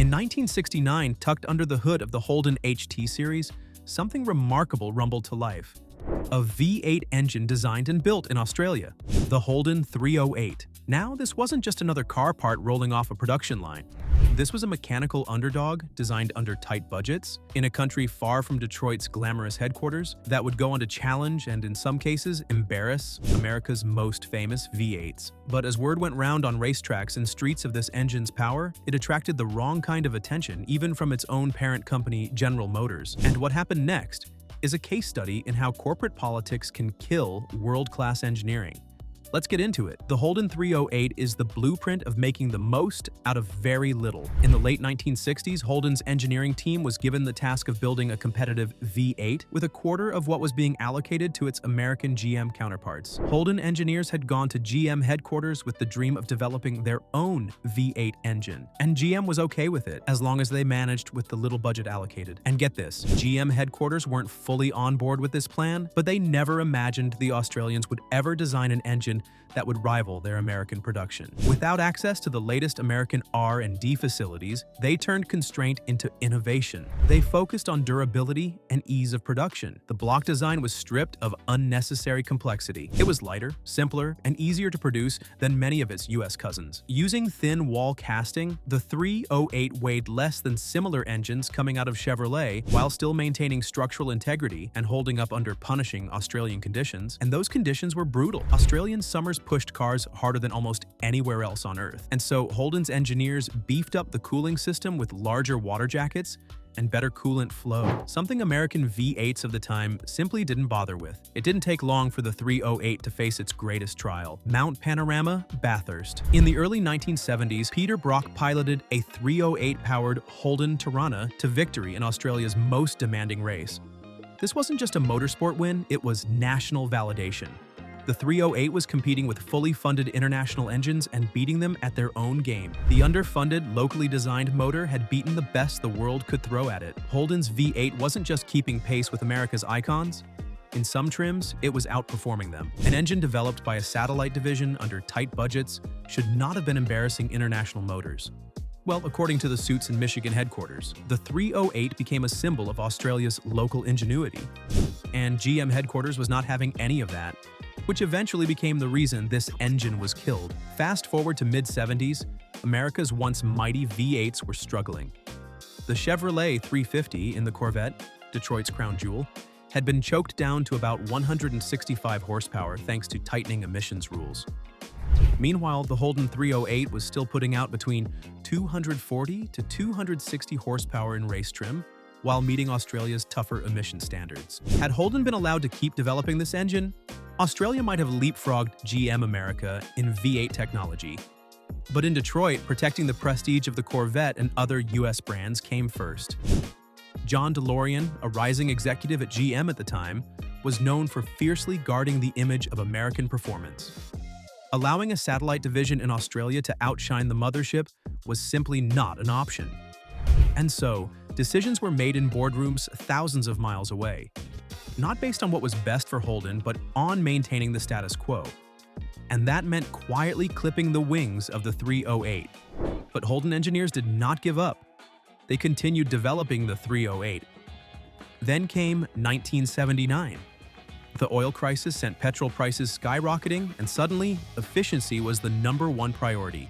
In 1969, tucked under the hood of the Holden HT series, something remarkable rumbled to life. A V8 engine designed and built in Australia, the Holden 308. Now, this wasn't just another car part rolling off a production line. This was a mechanical underdog designed under tight budgets, in a country far from Detroit's glamorous headquarters, that would go on to challenge and, in some cases, embarrass America's most famous V8s. But as word went round on racetracks and streets of this engine's power, it attracted the wrong kind of attention, even from its own parent company, General Motors. And what happened next is a case study in how corporate politics can kill world-class engineering. Let's get into it. The Holden 308 is the blueprint of making the most out of very little. In the late 1960s, Holden's engineering team was given the task of building a competitive V8 with a quarter of what was being allocated to its American GM counterparts. Holden engineers had gone to GM headquarters with the dream of developing their own V8 engine, and GM was okay with it as long as they managed with the little budget allocated. And get this, GM headquarters weren't fully on board with this plan, but they never imagined the Australians would ever design an engine that would rival their American production. Without access to the latest American R&D facilities, they turned constraint into innovation. They focused on durability and ease of production. The block design was stripped of unnecessary complexity. It was lighter, simpler, and easier to produce than many of its US cousins. Using thin wall casting, the 308 weighed less than similar engines coming out of Chevrolet while still maintaining structural integrity and holding up under punishing Australian conditions. And those conditions were brutal. Australian summers pushed cars harder than almost anywhere else on Earth. And so Holden's engineers beefed up the cooling system with larger water jackets and better coolant flow, something American V8s of the time simply didn't bother with. It didn't take long for the 308 to face its greatest trial, Mount Panorama, Bathurst. In the early 1970s, Peter Brock piloted a 308-powered Holden Tirana to victory in Australia's most demanding race. This wasn't just a motorsport win, it was national validation. The 308 was competing with fully funded international engines and beating them at their own game. The underfunded, locally designed motor had beaten the best the world could throw at it. Holden's V8 wasn't just keeping pace with America's icons. In some trims, it was outperforming them. An engine developed by a satellite division under tight budgets should not have been embarrassing international motors. Well, according to the Suits in Michigan headquarters, the 308 became a symbol of Australia's local ingenuity. And GM headquarters was not having any of that, which eventually became the reason this engine was killed. Fast forward to mid-70s, America's once mighty V8s were struggling. The Chevrolet 350 in the Corvette, Detroit's crown jewel, had been choked down to about 165 horsepower thanks to tightening emissions rules. Meanwhile, the Holden 308 was still putting out between 240 to 260 horsepower in race trim, while meeting Australia's tougher emission standards. Had Holden been allowed to keep developing this engine, Australia might have leapfrogged GM America in V8 technology. But in Detroit, protecting the prestige of the Corvette and other US brands came first. John DeLorean, a rising executive at GM at the time, was known for fiercely guarding the image of American performance. Allowing a satellite division in Australia to outshine the mothership was simply not an option. And so, decisions were made in boardrooms thousands of miles away, not based on what was best for Holden, but on maintaining the status quo. And that meant quietly clipping the wings of the 308. But Holden engineers did not give up. They continued developing the 308. Then came 1979. The oil crisis sent petrol prices skyrocketing, and suddenly, efficiency was the #1 priority.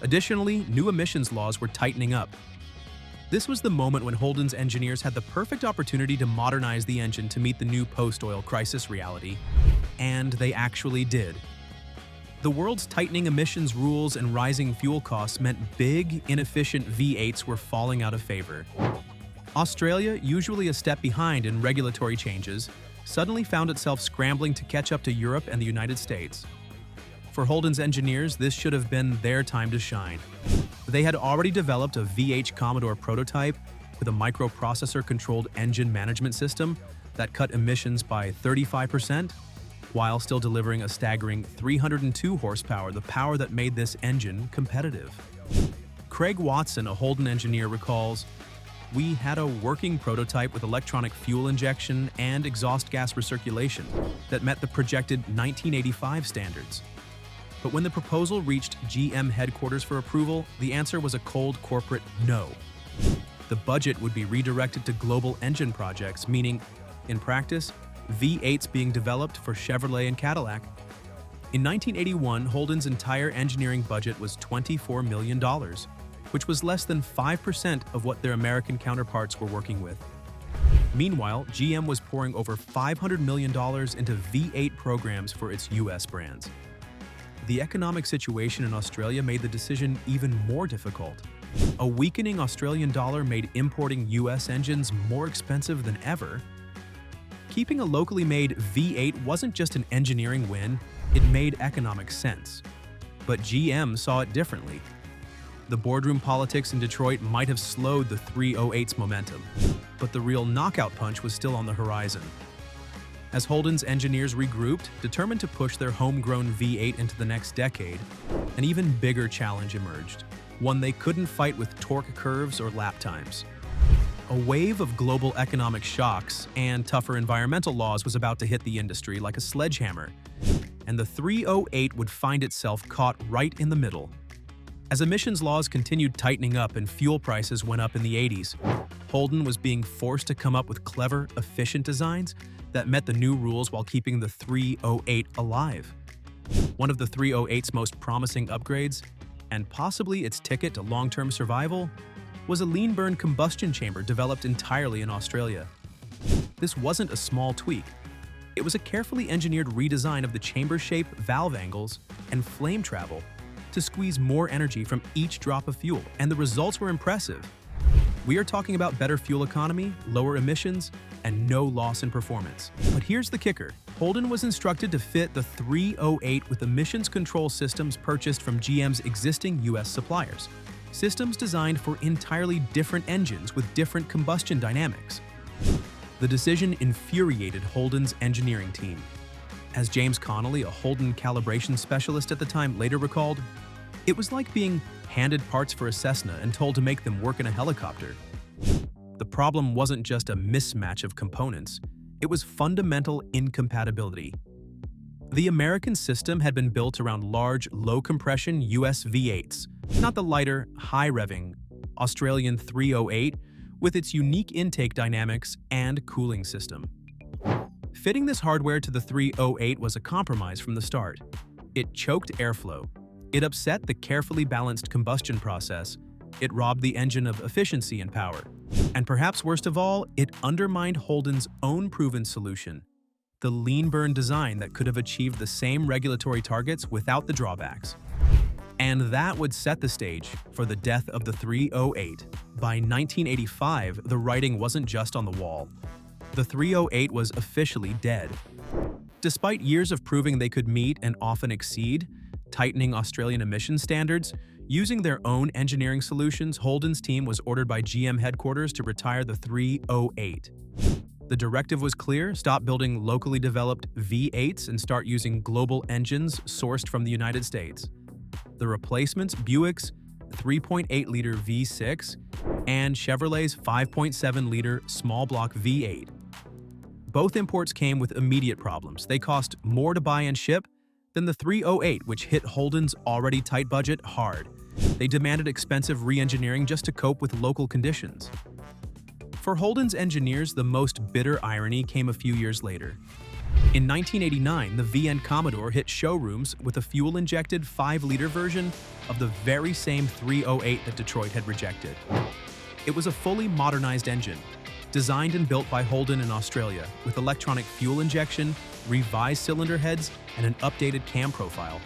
Additionally, new emissions laws were tightening up. This was the moment when Holden's engineers had the perfect opportunity to modernize the engine to meet the new post-oil crisis reality. And they actually did. The world's tightening emissions rules and rising fuel costs meant big, inefficient V8s were falling out of favor. Australia, usually a step behind in regulatory changes, suddenly found itself scrambling to catch up to Europe and the United States. For Holden's engineers, this should have been their time to shine. They had already developed a V8 Commodore prototype with a microprocessor-controlled engine management system that cut emissions by 35%, while still delivering a staggering 302 horsepower, the power that made this engine competitive. Craig Watson, a Holden engineer, recalls, "We had a working prototype with electronic fuel injection and exhaust gas recirculation that met the projected 1985 standards. But when the proposal reached GM headquarters for approval, the answer was a cold corporate no. The budget would be redirected to global engine projects, meaning, in practice, V8s being developed for Chevrolet and Cadillac. In 1981, Holden's entire engineering budget was $24 million, which was less than 5% of what their American counterparts were working with. Meanwhile, GM was pouring over $500 million into V8 programs for its US brands. The economic situation in Australia made the decision even more difficult. A weakening Australian dollar made importing US engines more expensive than ever. Keeping a locally made V8 wasn't just an engineering win, it made economic sense. But GM saw it differently. The boardroom politics in Detroit might have slowed the 308's momentum, but the real knockout punch was still on the horizon. As Holden's engineers regrouped, determined to push their homegrown V8 into the next decade, an even bigger challenge emerged, one they couldn't fight with torque curves or lap times. A wave of global economic shocks and tougher environmental laws was about to hit the industry like a sledgehammer, and the 308 would find itself caught right in the middle. As emissions laws continued tightening up and fuel prices went up in the 80s, Holden was being forced to come up with clever, efficient designs that met the new rules while keeping the 308 alive. One of the 308's most promising upgrades, and possibly its ticket to long-term survival, was a lean-burn combustion chamber developed entirely in Australia. This wasn't a small tweak. It was a carefully engineered redesign of the chamber shape, valve angles, and flame travel to squeeze more energy from each drop of fuel, and the results were impressive. We are talking about better fuel economy, lower emissions, and no loss in performance. But here's the kicker. Holden was instructed to fit the 308 with emissions control systems purchased from GM's existing US suppliers. Systems designed for entirely different engines with different combustion dynamics. The decision infuriated Holden's engineering team. As James Connolly, a Holden calibration specialist at the time, later recalled, "It was like being handed parts for a Cessna and told to make them work in a helicopter." The problem wasn't just a mismatch of components, it was fundamental incompatibility. The American system had been built around large, low-compression US V8s, not the lighter, high-revving Australian 308 with its unique intake dynamics and cooling system. Fitting this hardware to the 308 was a compromise from the start. It choked airflow. It upset the carefully balanced combustion process. It robbed the engine of efficiency and power. And perhaps worst of all, it undermined Holden's own proven solution, the lean burn design that could have achieved the same regulatory targets without the drawbacks. And that would set the stage for the death of the 308. By 1985, the writing wasn't just on the wall. The 308 was officially dead. Despite years of proving they could meet and often exceed tightening Australian emission standards, using their own engineering solutions, Holden's team was ordered by GM headquarters to retire the 308. The directive was clear: stop building locally developed V8s and start using global engines sourced from the United States. The replacements, Buick's 3.8-liter V6 and Chevrolet's 5.7-liter small block V8. Both imports came with immediate problems. They cost more to buy and ship than the 308, which hit Holden's already tight budget hard. They demanded expensive re-engineering just to cope with local conditions. For Holden's engineers, the most bitter irony came a few years later. In 1989, the VN Commodore hit showrooms with a fuel-injected 5-liter version of the very same 308 that Detroit had rejected. It was a fully modernized engine, designed and built by Holden in Australia, with electronic fuel injection, revised cylinder heads, and an updated cam profile.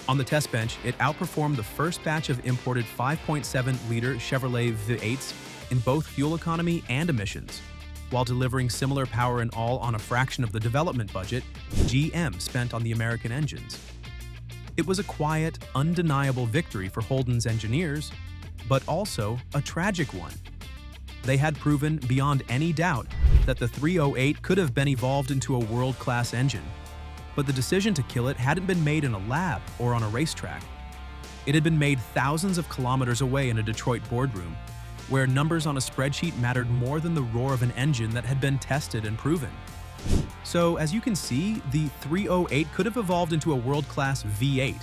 On the test bench, it outperformed the first batch of imported 5.7-liter Chevrolet V8s in both fuel economy and emissions. While delivering similar power and all on a fraction of the development budget GM spent on the American engines. It was a quiet, undeniable victory for Holden's engineers, but also a tragic one. They had proven beyond any doubt that the 308 could have been evolved into a world-class engine, but the decision to kill it hadn't been made in a lab or on a racetrack. It had been made thousands of kilometers away in a Detroit boardroom, where numbers on a spreadsheet mattered more than the roar of an engine that had been tested and proven. So, as you can see, the 308 could have evolved into a world-class V8,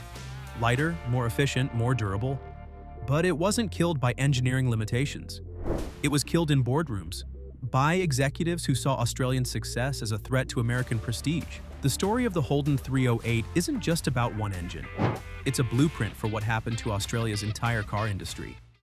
lighter, more efficient, more durable. But it wasn't killed by engineering limitations. It was killed in boardrooms, by executives who saw Australian success as a threat to American prestige. The story of the Holden 308 isn't just about one engine. It's a blueprint for what happened to Australia's entire car industry.